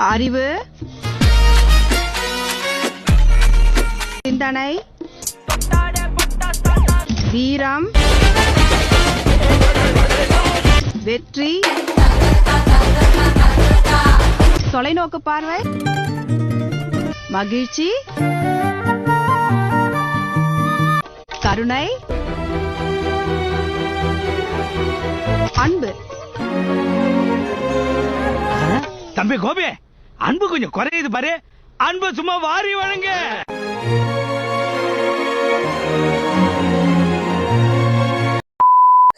அறிவு, சிந்தனை, வீரம், வெற்றி, தொலைநோக்கு பார்வை, மகிழ்ச்சி, கருணை, அன்பு. தம்பி கோபி, அன்பு கொஞ்சம் குறையுது பாரு. அன்பு சும்மா வாரி வழங்க.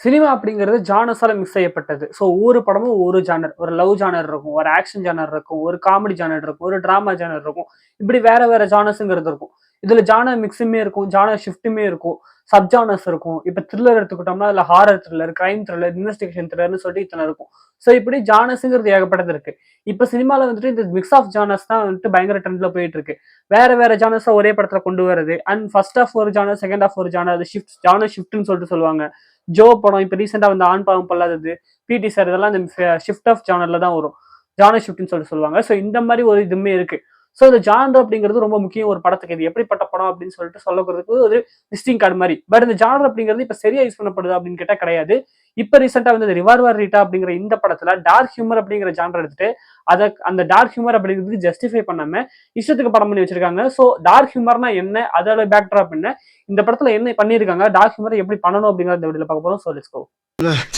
சினிமா அப்படிங்கிறது ஜானர்ஸால மிக்ஸ் செய்யப்பட்டது. ஸோ ஒவ்வொரு படமும் ஒவ்வொரு ஜானர், ஒரு லவ் ஜானர் இருக்கும், ஒரு ஆக்ஷன் ஜானர் இருக்கும், ஒரு காமெடி ஜானர் இருக்கும், ஒரு டிராமா ஜானர் இருக்கும். இப்படி வேற வேற ஜானர்ஸுங்கிறது இருக்கும். இதுல ஜானர் மிக்ஸுமே இருக்கும், ஜானர் ஷிஃப்ட்டுமே இருக்கும், சப் ஜானர்ஸ் இருக்கும். இப்போ த்ரில்லர் எடுத்துக்கிட்டோம்னா அதுல horror thriller, crime thriller, investigation த்ரில்லர்னு சொல்லிட்டு இத்தனை இருக்கும். ஸோ இப்படி ஜானர்ஸுங்கிறது ஏகப்பட்டது இருக்கு. இப்போ சினிமாவில் வந்துட்டு இந்த மிக்ஸ் ஆஃப் ஜானர்ஸ் தான் வந்துட்டு பயங்கர ட்ரெண்ட்ல போயிட்டு இருக்கு. வேற வேற ஜானர்ஸை ஒரே படத்துல கொண்டு வருது. அண்ட் ஃபர்ஸ்ட் ஆஃப் ஒரு ஜானர், செகண்ட் ஆஃப் ஒரு ஜானர், அது ஷிஃப்ட் ஜானர் ஷிஃப்ட்னு சொல்லிட்டு சொல்லுவாங்க. ஜோ படம் இப்போ ரீசெண்டா வந்து ஆண் பாவம் பொல்லாதது, பிடி சார், இதெல்லாம் இந்த ஷிஃப்ட் ஆஃப் ஜானர்ல தான் வரும். ஜானர் ஷிஃப்ட்னு சொல்லிட்டு சொல்லுவாங்க. ஸோ இந்த மாதிரி ஒரு இதுவுமே இருக்கு. ஸோ இந்த ஜானர் அப்படிங்கிறது ரொம்ப முக்கியம் ஒரு படத்துக்கு. இது எப்படிப்பட்ட படம் அப்படின்னு சொல்லிட்டு சொல்லக்கிறதுக்கு ஒரு விசிட்டிங் கார்டு மாதிரி. பட் இந்த ஜானர் அப்படிங்கிறது இப்போ சரியா யூஸ் பண்ணப்படுது அப்படின்னு கேட்டால் கிடையாது. இப்போ ரீசெண்டா வந்து ரிவால்வர் ரீட்டா அப்படிங்கிற இந்த படத்துல டார்க் ஹியூமர் அப்படிங்கிற ஜானர் எடுத்துட்டு அதை அந்த டார்க் ஹியூமர் அப்படிங்கிறதுக்கு ஜஸ்டிஃபை பண்ணாம இஷ்டத்துக்கு படம் பண்ணி வச்சிருக்காங்க. ஸோ டார்க் ஹியூமர்னா என்ன, அதோட பேக்ட்ராப் என்ன, இந்த படத்துல என்ன பண்ணிருக்காங்க, டார்க் ஹியூமர் எப்படி பண்ணணும் அப்படிங்கிற இந்த வீடியோல பார்க்க போறோம். So let's go.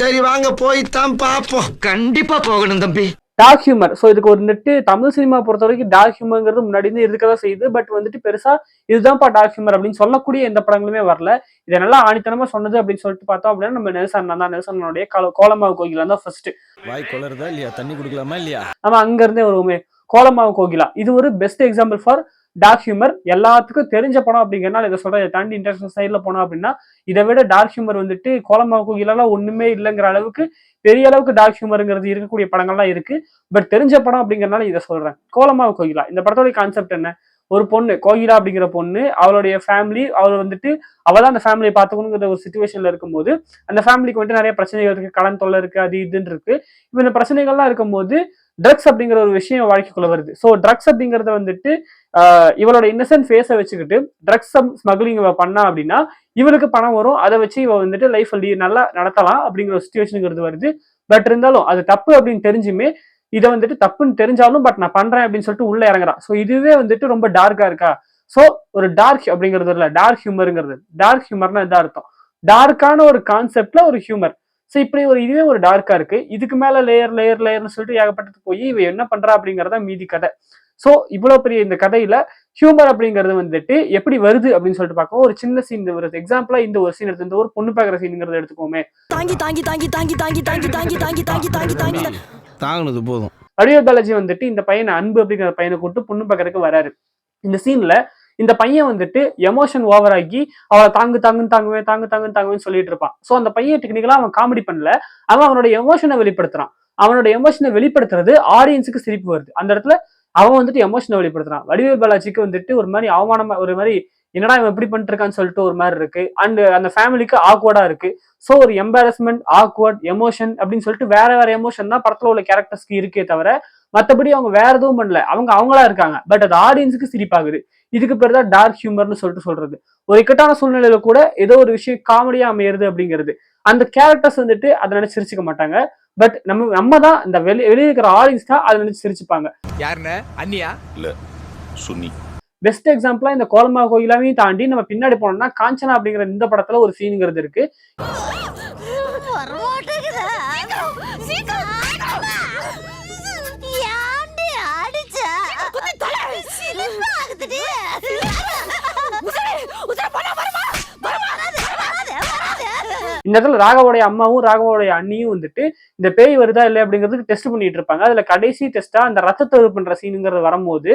சரி வாங்க போய் தான் பாப்போம். கண்டிப்பா போகணும் தம்பி. Dark humour. ஸோ இதுக்கு ஒரு நெட்டு தமிழ் சினிமா பொறுத்த வரைக்கும் டார்க் ஹியூமர்ங்கிறது முன்னாடி இருந்து இருக்கதான் செய்யுது. பட் வந்துட்டு பெருசா இதுதான்ப்பா டார்க் ஹியூமர் அப்படின்னு சொல்லக்கூடிய எந்த படங்களுமே வரல. இதை நல்லா ஆணித்தனமா சொன்னது அப்படின்னு சொல்லிட்டு பார்த்தோம் அப்படின்னா நம்ம நெல்சன் தான். நெல்சனுடைய கோலமாவு கோகிலா தான் ஃபர்ஸ்ட். வாய் கொளருதா இல்லையா, தண்ணி குடிக்கலாமா இல்லையா, நம்ம அங்க இருந்தே வருவோமே கோலமாவு கோகிலா. இது ஒரு best example for dark humour. எல்லாத்துக்கும் தெரிஞ்ச படம் அப்படிங்கிறனால இதை சொல்றேன். இதை தாண்டி இன்டர்நேஷனல் சைட்ல போனோம் அப்படின்னா இதை விட டார்க் ஹியூமர் வந்துட்டு கோலமாவு கோகிலாம் ஒண்ணுமே இல்லைங்கிற அளவுக்கு பெரிய அளவுக்கு டார்க் ஹியூமருங்கிறது இருக்கக்கூடிய படங்கள்லாம் இருக்கு. பட் தெரிஞ்ச படம் அப்படிங்கறனால இதை சொல்றேன். கோலமாவு கோகிலா இந்த படத்தோட கான்செப்ட் என்ன, ஒரு பொண்ணு கோகிலா அப்படிங்கிற பொண்ணு, அவளுடைய ஃபேமிலி, அவள் வந்துட்டு அவதான் அந்த ஃபேமிலியை பார்த்துக்கணுங்கிற ஒரு சுச்சுவேஷன்ல இருக்கும்போது அந்த ஃபேமிலிக்கு வந்துட்டு நிறைய பிரச்சனைகள் இருக்கு, கடன் தொல்லை இருக்கு, அது இதுன்னு இருக்கு. இப்போ இந்த பிரச்சனைகள்லாம் இருக்கும்போது ட்ரக்ஸ் அப்படிங்கிற ஒரு விஷயம் வாழ்க்கைக்குள்ள வருது. ஸோ ட்ரக்ஸ் அப்படிங்கறத வந்துட்டு இவளோட இன்னசென்ட் ஃபேஸை வச்சுக்கிட்டு ட்ரக்ஸ் ஸ்மக்லிங் இவ பண்ணா அப்படின்னா இவளுக்கு பணம் வரும், அதை வச்சு இவ வந்துட்டு லைஃப் நல்லா நடத்தலாம் அப்படிங்கிற ஒரு சுச்சுவேஷனுங்கிறது வருது. பட் இருந்தாலும் அது தப்பு அப்படின்னு தெரிஞ்சுமே இதை வந்துட்டு தப்புன்னு தெரிஞ்சாலும் பட் நான் பண்றேன் அப்படின்னு சொல்லிட்டு உள்ள இறங்குறான். ஸோ இதுவே வந்துட்டு ரொம்ப டார்க்கா இருக்கா. ஸோ ஒரு டார்க் அப்படிங்கிறது இல்ல, டார்க் ஹியூமருங்கிறது. டார்க் ஹியூமர்னா இதான் அர்த்தம், டார்க்கான ஒரு கான்செப்ட்ல ஒரு ஹியூமர். ஸோ இப்படி ஒரு இதுவே ஒரு டார்க்கா இருக்கு. இதுக்கு மேல லேயர்னு சொல்லிட்டு ஏகப்பட்டது போய் இவ என்ன பண்றா அப்படிங்கறத மீதி கதை. ஸோ இவ்வளவு பெரிய இந்த கதையில ஹியூமர் அப்படிங்கிறது வந்துட்டு எப்படி வருது அப்படின்னு சொல்லிட்டு பார்க்கவும் ஒரு சின்ன சீன் வருது. எக்ஸாம்பிளா இந்த ஒரு சீன் எடுத்து, இந்த ஒரு பொண்ணு பாக்குற சீனுங்கிறத எடுத்துக்கோமே. தாங்கினது போதும். வடிவேல் பாலாஜி வந்துட்டு இந்த பையனை அன்பு அப்படிங்கிற பையனை கூட்டு பொண்ணு பாக்குறதுக்கு வராரு. இந்த சீன்ல இந்த பையன் வந்துட்டு எமோஷன் ஓவர் ஆகி அவளை தாங்குவேன்னு சொல்லிட்டு இருப்பான். ஸோ அந்த பையன் டெக்னிக்கலா அவன் காமெடி பண்ணல, அவனோட எமோஷனை வெளிப்படுத்துறான். அவனோட எமோஷனை வெளிப்படுத்துறது ஆடியன்ஸுக்கு சிரிப்பு வருது. அந்த இடத்துல அவன் வந்துட்டு எமோஷனை வெளிப்படுத்துறான். வடிவேல் பாலாஜிக்கு வந்துட்டு ஒரு மாதிரி அவமானமா, ஒரு மாதிரி என்னடா இவன் எப்படி பண்ணிட்டு இருக்கான்னு சொல்லிட்டு ஒரு மாதிரி இருக்கு. அண்ட் அந்த ஃபேமிலிக்கு ஆக்வர்டா இருக்கு. ஸோ ஒரு எம்பாரஸ்மெண்ட், ஆக்வர்ட், எமோஷன் அப்படின்னு சொல்லிட்டு வேற வேற எமோஷன் தான் படத்துல உள்ள கேரக்டர்ஸ்க்கு இருக்கே தவிர மற்றபடி அவங்க வேற எதுவும் பண்ணல, அவங்களா இருக்காங்க. பட் அது ஆடியன்ஸுக்கு சிரிப்பாகுது. இதுக்கு பேர் தான் டார்க் ஹியூமர்னு சொல்லிட்டு சொல்றது. ஒரு இக்கட்டான சூழ்நிலையில கூட ஏதோ ஒரு விஷயம் காமெடியா அமையிறது அப்படிங்கிறது. அந்த கேரக்டர்ஸ் வந்துட்டு அதை நினைச்சு சிரிச்சுக்க மாட்டாங்க. பட் நம்ம தான் இந்த வெளியே இருக்கிற ஆடியன்ஸ் தான் அதை நினைச்சு சிரிச்சுப்பாங்க. யாருன்னு அண்ணியா இல்ல சுன்னி. பெஸ்ட் எக்ஸாம்பிளா இந்த கோலமாவு கோகிலாவையும் தாண்டி நம்ம பின்னாடி போனோம்னா காஞ்சனா அப்படிங்கிற இந்த படத்துல ஒரு சீனுங்கிறது இருக்கு. இந்த இடத்துல ராகவோடைய அம்மாவும் ராகவோடைய அண்ணியும் வந்துட்டு இந்த பேய் வருதா இல்லை அப்படிங்கிறதுக்கு டெஸ்ட் பண்ணிட்டு இருப்பாங்க. அதுல கடைசி டெஸ்டா அந்த ரத்தத்தை பண்ற சீனுங்கிறது வரும்போது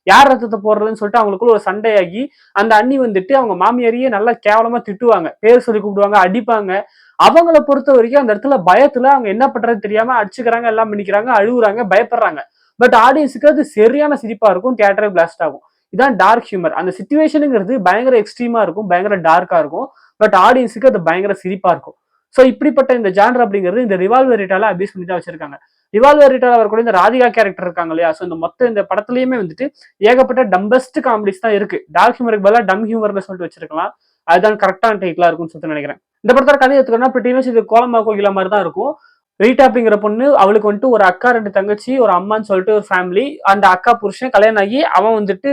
யார் ரத்தத்தை போடுறதுன்னு சொல்லிட்டு அவங்களுக்குள்ள ஒரு சண்டையாகி அந்த அண்ணி வந்துட்டு அவங்க மாமியாரையே நல்லா கேவலமா திட்டுவாங்க, பேர் சொல்லி கூப்பிடுவாங்க, அடிப்பாங்க. அவங்கள பொறுத்த வரைக்கும் அந்த இடத்துல பயத்துல அவங்க என்ன பண்றது தெரியாம அடிச்சுக்கிறாங்க, எல்லாம் பண்ணிக்கிறாங்க, அழுகுறாங்க, பயப்படுறாங்க. பட் ஆடியன்ஸுக்கு அது சரியான சிரிப்பா இருக்கும், தியேட்டரே பிளாஸ்ட் ஆகும். இதான் டார்க் ஹியூமர். அந்த சிச்சுவேஷனுங்கிறது பயங்கர எக்ஸ்ட்ரீமா இருக்கும், பயங்கர டார்க்கா இருக்கும். பட் ஆடியன்ஸுக்கு அது பயங்கர சிரிப்பா இருக்கும். ஸோ இப்படிப்பட்ட இந்த ஜானர் அப்படிங்கிறது இந்த ரிவால்வர் ரேட்டால அபியூஸ் பண்ணி தான் வச்சிருக்காங்க. ரிவால்வர் ரீட்டால வரக்கூடிய இந்த ராதிகா கேரக்டர் இருக்காங்க இல்லையா, ஸோ இந்த படத்துலயுமே வந்துட்டு ஏகப்பட்ட டம்பஸ்ட் காமெடிஸ் தான் இருக்கு. டார்க் ஹியூமருக்கு பதிலாக டம் ஹியூமர்னு சொல்லிட்டு வச்சிருக்கலாம். அதுதான் கரெக்டான டைட்டிலா இருக்கும்னு சொல்லிட்டு நினைக்கிறேன். இந்த படத்தோட கதை எடுத்துக்கணும்னா pretty much இது கோலமா கோகிலா மாதிரி தான் இருக்கும். ரீட்டா அப்படிங்கிற பொண்ணு, அவளுக்கு வந்துட்டு ஒரு அக்கா 2 தங்கச்சி ஒரு அம்மான்னு சொல்லிட்டு ஒரு ஃபேமிலி. அந்த அக்கா புருஷன் கல்யாணம் ஆகி அவன் வந்துட்டு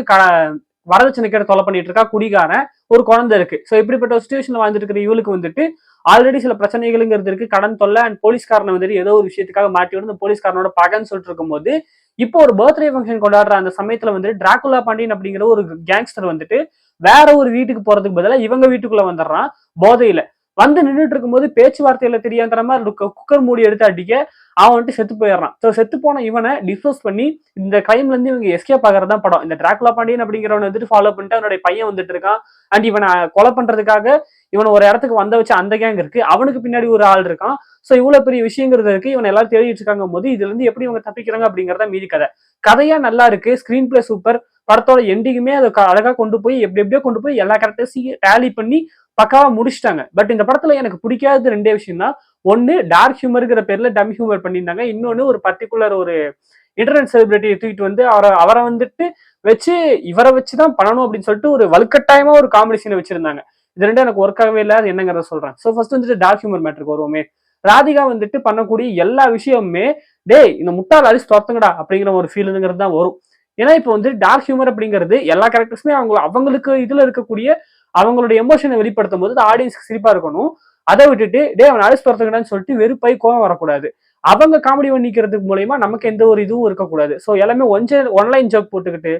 வரதட்சணை கேட்டு தொலை பண்ணிட்டு இருக்கா, குடிகாரன். ஒரு குழந்தை இருக்கு. ஸோ இப்படிப்பட்ட ஒரு சுச்சுவேஷன்ல வாழ்ந்துட்டு இருக்கிற இவளுக்கு வந்துட்டு ஆல்ரெடி சில பிரச்சனைகள்ங்கிறது இருக்கு, கடன் தொல்லை அண்ட் போலீஸ்காரனை வந்துட்டு ஏதோ ஒரு விஷயத்துக்காக மாட்டி விட்டு இந்த போலீஸ்காரனோட பகன்னு சொல்லிட்டு இருக்கும்போது இப்போ ஒரு பர்த்டே ஃபங்க்ஷன் கொண்டாடுற அந்த சமயத்துல வந்துட்டு டிராகுலா பாண்டியன் அப்படிங்கிற ஒரு கேங்ஸ்டர் வந்துட்டு வேற ஒரு வீட்டுக்கு போறதுக்கு பதிலாக இவங்க வீட்டுக்குள்ள வந்துடுறான் போதையில. வந்து நின்றுட்டு இருக்கும்போது பேச்சுவார்த்தையில தெரியாத மாதிரி குக்கர் மூடி எடுத்து அடிக்க அவன் வந்துட்டு செத்து போயிடுறான். ஸோ செத்து போன இவனை டிஸ்போஸ் பண்ணி இந்த கிரைம்ல இருந்து இவங்க எஸ்கேப் ஆகிறது தான் படம். இந்த டிராகுலா பாண்டியன் அப்படிங்கிறவனை வந்துட்டு ஃபாலோ பண்ணிட்டு அவனுடைய பையன் வந்துட்டு இருக்கான். அண்ட் இவனை கொலை பண்றதுக்காக இவனை ஒரு இடத்துக்கு வந்த வச்சு அந்த கேங் இருக்கு, அவனுக்கு பின்னாடி ஒரு ஆள் இருக்கான். ஸோ இவ்வளவு பெரிய விஷயங்கிறது இருக்கு, இவன் எல்லாரும் தேடிட்டு இருக்காங்க போது இதுல இருந்து எப்படி இவங்க தப்பிக்கிறாங்க அப்படிங்கறத மீதி கதை. கதையா நல்லா இருக்கு, ஸ்கிரீன் பிளே சூப்பர். படத்தோட எண்டிங்குமே அதை அழகா கொண்டு போய் எப்படியோ கொண்டு போய் எல்லா கேரக்டர்ஸையும் டேலி பண்ணி பக்காவா முடிச்சிட்டாங்க. பட் இந்த படத்துல எனக்கு பிடிக்காத 2 விஷயம் தான். ஒன்னு டார்க் ஹியூமர்ங்கிற பேர்ல டம் ஹியூமர் பண்ணியிருந்தாங்க. இன்னொன்னு ஒரு பர்டிகுலர் ஒரு இன்டர்நெட் செலிபிரிட்டியை தூக்கிட்டு வந்து அவரை வந்துட்டு வச்சு இவரை வச்சுதான் பண்ணணும் அப்படின்னு சொல்லிட்டு ஒரு வலுக்கட்டாயமா ஒரு காமெடி சீனை வச்சிருந்தாங்க. இது 2 எனக்கு ஒர்க் ஆகவே இல்லை. அது என்னங்கிறத சொல்றேன். ஸோ ஃபர்ஸ்ட் வந்துட்டு டார்க் ஹியூமர் மேட்டருக்கு வருவோமே. ராதிகா வந்துட்டு பண்ணக்கூடிய எல்லா விஷயமுமே டேய் இந்த முட்டாள் அரிசி துரத்துங்கடா அப்படிங்கிற ஒரு ஃபீலுங்கிறது தான் வரும். ஏன்னா இப்போ வந்து டார்க் ஹியூமர் அப்படிங்கிறது எல்லா கேரக்டர்ஸுமே அவங்களுக்கு இதுல இருக்கக்கூடிய அவங்களுடைய எமோஷனை வெளிப்படுத்தும் போது ஆடியன்ஸ்க்கு சிரிப்பா இருக்கணும். அதை விட்டுட்டு டே அவன் அரிசி துரத்துக்கடான்னு சொல்லிட்டு வெறுப்பாய் கோவம் வரக்கூடாது. அவங்க காமெடி பண்ணிக்கிறதுக்கு மூலயமா நமக்கு எந்த ஒரு இதுவும் இருக்கக்கூடாது. ஸோ எல்லாமே ஒன்லைன் ஜோக் போட்டுக்கிட்டு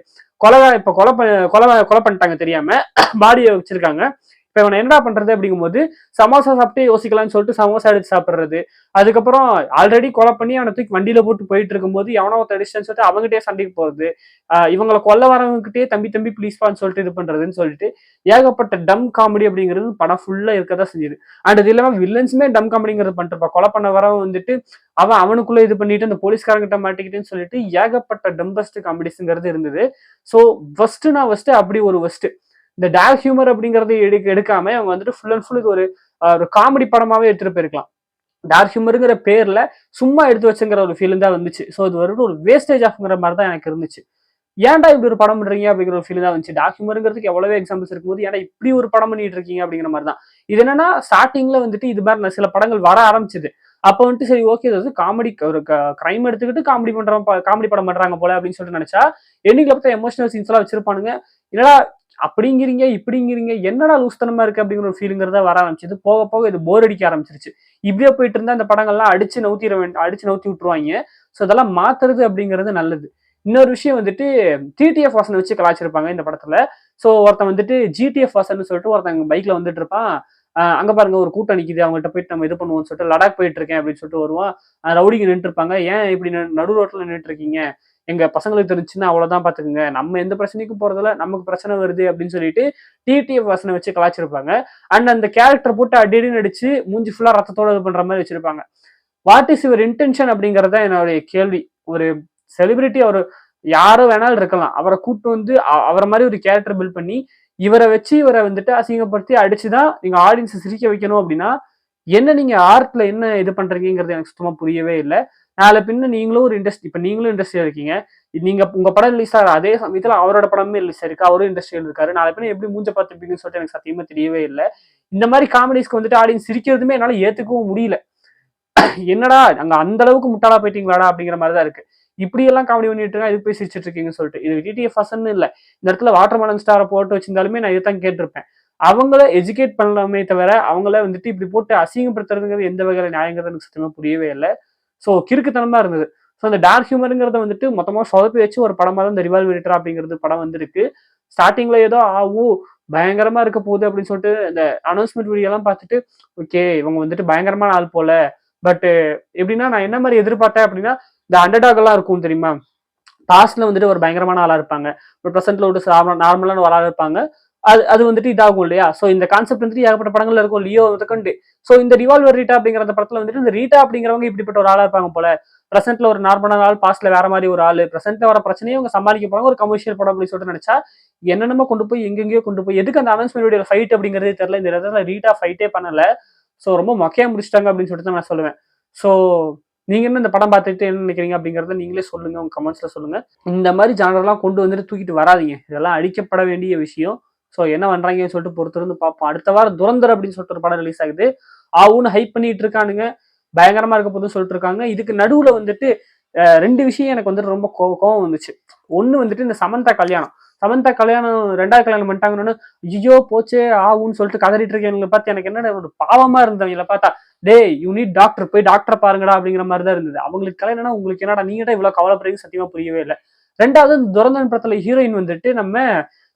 இப்ப கொலை பண்ணிட்டாங்க தெரியாம பாடியை வச்சிருக்காங்க. இப்ப இவனை என்ன பண்றது அப்படிங்கும்போது சமோசா சாப்பிட்டு யோசிக்கலாம்னு சொல்லிட்டு சமோசா எடுத்து சாப்பிடுறது. அதுக்கப்புறம் ஆல்ரெடி கொலை பண்ணி அவனை தூக்கி வண்டியில போட்டு போயிட்டு இருக்கும்போது எவனோ டிஸ்டன்ஸ் சொல்லிட்டு அவங்ககிட்டயே சண்டைக்கு போறது, இவங்களை கொல்ல வரவங்ககிட்டயே தம்பி ப்ளீஸ்பான்னு சொல்லிட்டு இது பண்றதுன்னு சொல்லிட்டு ஏகப்பட்ட டம் காமெடி அப்படிங்கிறது படம் ஃபுல்லா இருக்கதான் செஞ்சுது. அண்ட் இது இல்லாம வில்லன்ஸுமே டம் காமெடிங்கிறது பண்ணிருப்பா. கொலை பண்ண வரவன் வந்துட்டு அவனுக்குள்ள இது பண்ணிட்டு அந்த போலீஸ்காரங்கிட்ட மாட்டிக்கிட்டுன்னு சொல்லிட்டு ஏகப்பட்ட டம்பஸ்ட் காமெடிஸ்ங்கிறது இருந்தது. ஸோ ஃபர்ஸ்ட் அப்படி ஒரு ஃபர்ஸ்ட் இந்த டார்க் ஹியூமர் அப்படிங்கறது எடுக்காம அவங்க வந்துட்டு ஃபுல் அண்ட் ஃபுல் இது ஒரு காமெடி படமாவே எடுத்துட்டு போயிருக்கலாம். டார்க் ஹியூமருங்கிற பேர்ல சும்மா எடுத்து வச்சுங்கிற ஒரு ஃபீலிங் தான் வந்துச்சு. ஸோ இது ஒரு வேஸ்டேஜ் ஆஃப்ங்கிற மாதிரி தான் எனக்கு இருந்துச்சு. ஏன்டா இப்படி ஒரு படம் பண்றீங்க அப்படிங்கிற ஒரு ஃபீல் தான் வந்துச்சு. டார்க் ஹியூமருங்கிறதுக்கு எவ்வளவு எக்ஸாம்பிள்ஸ் இருக்கும்போது ஏன்னா இப்படி ஒரு படம் பண்ணிட்டு இருக்கீங்க அப்படிங்கிற மாதிரி தான். இது என்னன்னா ஸ்டார்டிங்ல வந்துட்டு இது மாதிரி சில படங்கள் வர ஆரம்பிச்சது. அப்போ வந்துட்டு சரி ஓகே இது காமெடி ஒரு கிரைம் எடுத்துக்கிட்டு காமெடி படம் பண்றாங்க போல அப்படின்னு சொல்லிட்டு நினைச்சா எண்ணிக்கல பார்த்தா எமோஷனல் சீன்ஸ் எல்லாம் வச்சிருப்பானுங்க. என்னடா அப்படிங்கிறீங்க இப்படிங்கிறீங்க என்னடா லூஸ்தனமா இருக்கு அப்படிங்கிற ஒரு ஃபீலிங்கிறத வர ஆரம்பிச்சது. போக போக இது போர் அடிக்க ஆரம்பிச்சிருச்சு. இப்படியே போயிட்டு இருந்தா இந்த படங்கள்லாம் அடிச்சு நவுத்தி விட்டுருவாங்க. ஸோ அதெல்லாம் மாத்துறது அப்படிங்கிறது நல்லது. இன்னொரு விஷயம் வந்துட்டு டிடிஎஃப் வாசனை வச்சு கலாச்சிருப்பாங்க இந்த படத்துல. ஸோ ஒருத்தன் வந்துட்டு ஜிடிஎஃப் வாசன் சொல்லிட்டு ஒருத்தன் பைக்ல வந்துட்டு இருப்பான். அங்க பாருங்க ஒரு கூட்டம் நிக்குது, அவங்ககிட்ட போயிட்டு நம்ம இது பண்ணுவோம்னு சொல்லிட்டு லடாக் போயிட்டு இருக்கேன் அப்படின்னு சொல்லிட்டு வருவான். ரவுடிங்க நின்று இருப்பாங்க. ஏன் இப்படி நடு ரோட்ல நின்றுட்டு இருக்கீங்க, எங்க பசங்களுக்கு தெரிஞ்சுன்னா அவ்வளவுதான் பாத்துக்குங்க, நம்ம எந்த பிரச்சனைக்கும் போறதுல நமக்கு பிரச்சனை வருது அப்படின்னு சொல்லிட்டு டிடிஎஃப் வாசனை வச்சு கலாச்சிருப்பாங்க. அண்ட் அந்த கேரக்டர் போட்டு அடின்னு அடிச்சு மூஞ்சி ஃபுல்லா ரத்தத்தோட இது பண்ற மாதிரி வச்சிருப்பாங்க. வாட் இஸ் யுவர் இன்டென்ஷன் அப்படிங்கறத என்னுடைய கேள்வி. ஒரு செலிபிரிட்டி அவர் யாரோ வேணாலும் இருக்கலாம், அவரை கூட்டு வந்து அவரை மாதிரி ஒரு கேரக்டர் பில்ட் பண்ணி இவரை வச்சு இவரை வந்துட்டு அசிங்கப்படுத்தி அடிச்சுதான் நீங்க ஆடியன்ஸை சிரிக்க வைக்கணும் அப்படின்னா என்ன நீங்க ஆர்ட்ல என்ன இது பண்றீங்கிறது எனக்கு சுத்தமா புரியவே இல்லை. நாளை பின்ன நீங்களும் ஒரு நீங்களும் இண்டஸ்ட்ரியா இருக்கீங்க, நீங்க உங்க படம் ரிலீஸ் ஆகிற அதே சமயத்துல அவரோட படமே ரிலீஸ் ஆயிருக்கு, அவரும் இண்டஸ்ட்ரியில் இருக்காரு. நாளை பின்ன எப்படி மூஞ்ச பார்த்துப்பீங்கன்னு சொல்லிட்டு எனக்கு சத்தியமா தெரியவே இல்லை. இந்த மாதிரி காமெடிஸ்க்கு வந்துட்டு ஆடியன்ஸ் சிரிக்கிறதுமே என்னால ஏத்துக்கவும் முடியல. என்னடா அங்க அந்த அளவுக்கு முட்டாளா போயிட்டீங்களாடா அப்படிங்கிற மாதிரிதான் இருக்கு. இப்படி எல்லாம் காமெடி பண்ணிட்டு இருக்கா, இது போய் சிரிச்சிட்டு இருக்கீங்கன்னு சொல்லிட்டு. இது டிடிஎஃப் வாசன் இல்ல, இந்த இடத்துல வாட்டர்மெலன் ஸ்டாரை போட்டு வச்சிருந்தாலுமே நான் இதுதான் கேட்டிருப்பேன். அவங்கள எஜுகேட் பண்ணலாமே தவிர அவங்கள வந்துட்டு இப்படி போட்டு அசிங்கப்படுத்துறதுங்கிறது எந்த வகையில நியாயங்கிறது எனக்கு சுத்தமா புரியவே இல்லை. ஸோ கிறுக்குத்தனமா இருந்தது. ஸோ அந்த டார்க் ஹியூமருங்கிறத வந்துட்டு மொத்தமா சொதப்பி வச்சு ஒரு படமா தான் இந்த ரிவால்வர் அப்படிங்கிறது படம் வந்துருக்கு. ஸ்டார்டிங்ல ஏதோ பயங்கரமா இருக்க போகுது அப்படின்னு சொல்லிட்டு இந்த அனௌன்ஸ்மெண்ட் வீடியோ எல்லாம் பார்த்துட்டு ஓகே இவங்க வந்துட்டு பயங்கரமான ஆள் போல. பட் எப்படின்னா நான் என்ன மாதிரி எதிர்பார்த்தேன் அப்படின்னா இந்த அண்டர்டாக் எல்லாம் இருக்கும் தெரியுமா, பாஸ்ட்ல வந்துட்டு ஒரு பயங்கரமான ஆளா இருப்பாங்க, ஒரு ப்ரெசென்ட்ல ஒரு நார்மலான ஒரு ஆளா இருப்பாங்க. அது வந்துட்டு இதாகும் இல்லையா. ஸோ இந்த கான்செப்ட் வந்துட்டு ஏகப்பட்ட படங்கள்ல இருக்கும், லியோ முதற்கொண்டு. ஸோ இந்த ரிவால்வர் ரீட்டா அப்படிங்கிற அந்த படத்துல வந்துட்டு இந்த ரீட்டா அப்படிங்கிறவங்க இப்படிப்பட்ட ஒரு ஆளா இருப்பாங்க போல. பிரசென்ட்ல ஒரு நார்மலான ஆள், பாஸ்ட்ல வேற மாதிரி ஒரு ஆளு, பிரசென்ட்ல வர பிரச்சனையை அவங்க சமாளிக்க போறாங்க ஒரு கமர்ஷியல் படம் அப்படின்னு சொல்லிட்டு நினைச்சா என்னென்னமோ கொண்டு போய் எங்கெங்கயோ கொண்டு போய் எதுக்கு அந்த அனௌன்ஸ்மெண்ட் வீடியோ ஃபைட் அப்படிங்கிறதே தெரியல. இந்த இடத்துல ரீட்டா ஃபைட்டே பண்ணல. ஸோ ரொம்ப மொக்கையா முடிச்சிட்டாங்க அப்படின்னு சொல்லிட்டு நான் சொல்லுவேன். ஸோ நீங்க என்ன இந்த படம் பார்த்துட்டு என்ன நினைக்கிறீங்க அப்படிங்கறத நீங்களே சொல்லுங்க, உங்க கமெண்ட்ஸ்ல சொல்லுங்க. இந்த மாதிரி ஜானர்லாம் கொண்டு வந்துட்டு தூக்கிட்டு வராதீங்க, இதெல்லாம் அழிக்கப்பட வேண்டிய விஷயம். ஸோ என்ன பண்றாங்கன்னு சொல்லிட்டு பொறுத்திருந்து பார்ப்போம். அடுத்த வாரம் துரந்தர் அப்படின்னு சொல்லிட்டு ஒரு படம் ரிலீஸ் ஆகுது. ஆவுன்னு ஹைப் பண்ணிட்டு இருக்கானுங்க, பயங்கரமா இருக்க போதுன்னு சொல்லிட்டு இருக்காங்க. இதுக்கு நடுவுல வந்துட்டு 2 விஷயம் எனக்கு வந்துட்டு ரொம்ப கோவம் வந்துச்சு. ஒண்ணு வந்துட்டு இந்த சமந்தா கல்யாணம் 2வது கல்யாணம் பண்ணிட்டாங்கன்னு ஐயோ போச்சே ஆவுன்னு சொல்லிட்டு கதறிட்டு இருக்கேன் பார்த்து எனக்கு என்ன ஒரு பாவமா இருந்தவங்களை பார்த்தா, டேய் யூ நீட் டாக்டர், போய் டாக்டரை பாருங்கடா அப்படிங்கிற மாதிரி தான் இருந்தது. அவங்களுக்கு கல்யாணம்னா உங்களுக்கு என்னடா, நீங்கடா இவ்வளவு கவலைப்படுறீங்க, சத்தியமா புரியவே இல்லை. 2வது துரந்தன் படத்துல ஹீரோயின் வந்துட்டு நம்ம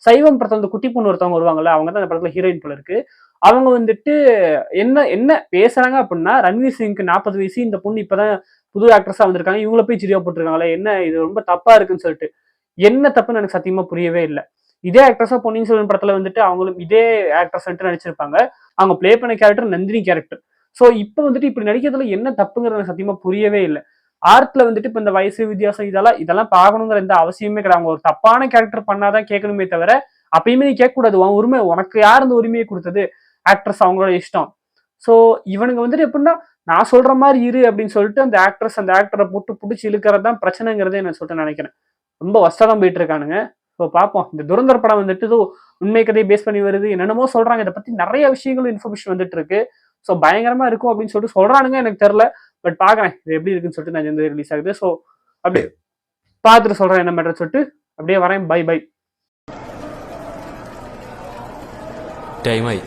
சைவம் படத்துல இந்த குட்டி பொண்ணு ஒருத்தவங்க வருவாங்கல்ல, அவங்க தான் அந்த படத்துல ஹீரோயின் போல இருக்கு. அவங்க வந்துட்டு என்ன பேசுறாங்க அப்படின்னா, ரன்வீர் சிங்க்கு 40 வயசு, இந்த பொண்ணு இப்பதான் புது ஆக்ட்ரஸா வந்திருக்காங்க, இவங்கள போய் சிரியா போட்டிருக்காங்களே, என்ன இது ரொம்ப தப்பா இருக்குன்னு சொல்லிட்டு. என்ன தப்புன்னு எனக்கு சத்தியமா புரியவே இல்லை. இதே ஆக்ட்ரஸா பொன்னியின் செல்வன் படத்துல வந்துட்டு அவங்களும் இதே ஆக்ட்ரஸ் நடிச்சிருப்பாங்க. அவங்க பிளே பண்ண கேரக்டர் நந்தினி கேரக்டர். ஸோ இப்போ வந்துட்டு இப்படி நடிக்கிறதுல என்ன தப்புங்கிறது எனக்கு சத்தியமா புரியவே இல்லை. ஆர்ட்ல வந்துட்டு இப்ப இந்த வயசு வித்தியாசம் இதெல்லாம் பார்க்கணுங்கிற எந்த அவசியமே கிடையாது. அவங்க ஒரு தப்பான கேரக்டர் பண்ணாதான் கேட்கணுமே தவிர, அப்பயுமே நீ கேட்க கூடாது. உன் உரிமை, உனக்கு யார் இந்த உரிமையை கொடுத்தது? ஆக்ட்ரஸ் அவங்களோட இஷ்டம். ஸோ இவனுங்க வந்துட்டு எப்படின்னா, நான் சொல்ற மாதிரி இரு அப்படின்னு சொல்லிட்டு அந்த ஆக்டரை போட்டு பிடிச்சி இழுக்கிறது தான் பிரச்சனைங்கிறதே நான் சொல்லிட்டு நினைக்கிறேன். ரொம்ப வஸ்டா தான் போயிட்டு இருக்கானுங்க. ஸோ பார்ப்போம். இந்த துரந்தர் படம் வந்துட்டு உண்மை கதையை பேஸ் பண்ணி வருது, என்னென்னமோ சொல்றாங்க. இதை பத்தி நிறைய விஷயங்கள் இன்ஃபர்மேஷன் வந்துட்டு இருக்கு. ஸோ பயங்கரமா இருக்கும் அப்படின்னு சொல்லிட்டு சொல்றானுங்க, எனக்கு தெரியல. பட் பாக்குறேன் இது எப்படி இருக்குன்னு சொல்லிட்டு. நான் எந்த ரிலீஸ் ஆகுது, ஸோ அப்படியே பார்த்துட்டு சொல்றேன் என்ன மேட்டர் சொல்லிட்டு. அப்படியே வரேன். பை. ടൈമായി